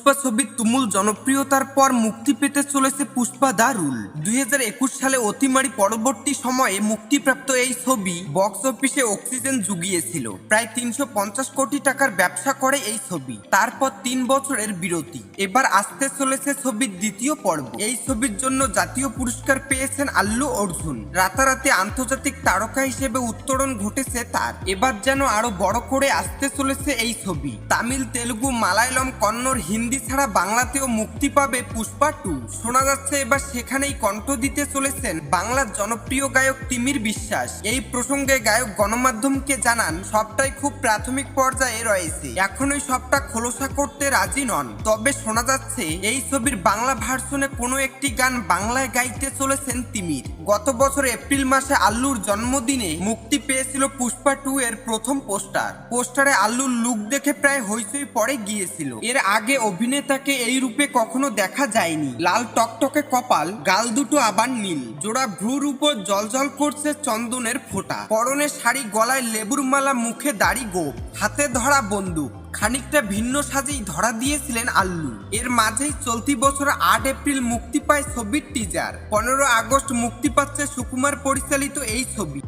পুষ্পা ছবির তুমুল জনপ্রিয়তার পর মুক্তি পেতে চলেছে পুষ্পা দ্য রুল। 2021 সালে অতিমারি পরবর্তী সময়ে মুক্তিপ্রাপ্ত এই ছবি বক্স অফিসে অক্সিজেন জুগিয়েছিল। প্রায় 350 কোটি টাকার ব্যবসা করে এই ছবি। তারপর 3 বছরের বিরতি, এবার আসতে চলেছে ছবির দ্বিতীয় পর্ব। এই ছবির জন্য জাতীয় পুরস্কার পেয়েছেন আল্লু অর্জুন। রাতারাতি আন্তর্জাতিক তারকা হিসেবে উত্তরণ ঘটেছে তার। এবার যেন আরো বড় করে আসতে চলেছে এই ছবি। তামিল, তেলুগু, মালায়ালম, কন্নড়, হিন্দি ছাড়া বাংলাতেও মুক্তি পাবে পুষ্পা 2। শোনা যাচ্ছে এবার সেখানেই কণ্ঠ দিতে চলেছেন বাংলার জনপ্রিয় গায়ক তিমির বিশ্বাস। এই প্রসঙ্গে গায়ক গণমাধ্যমকে জানান, সবটাই খুব প্রাথমিক পর্যায়ে রয়েছে, এখনই সবটা খোলসা করতে রাজি নন। তবে শোনা যাচ্ছে এই ছবির বাংলা ভার্সনে কোনো একটি গান বাংলায় গাইতে চলেছেন তিমির। গত বছর এপ্রিল মাসে আল্লুর জন্মদিনে মুক্তি পেয়েছিল পুষ্পা 2 এর প্রথম পোস্টারে আল্লুর লুক দেখে প্রায় হইচই পড়ে গিয়েছিল। এর আগে অভিনেতাকে এই রূপে কখনো দেখা যায়নি। লাল টকটকে কপাল, গাল দুটো আবার নীল, জোড়া ভ্রুর উপর জলজল করছে চন্দনের ফোঁটা, পরনে শাড়ি, গলায় লেবুর মালা, মুখে দাড়ি গোঁফ, হাতে ধরা বন্দুক। খানিকটা ভিন্ন সাজেই ধরা দিয়েছিলেন আল্লু। এর মাঝেই চলতি বছর 8 এপ্রিল মুক্তি পায় ছবির টিজার। 15 আগস্ট মুক্তি পাচ্ছে সুকুমার পরিচালিত এই ছবি।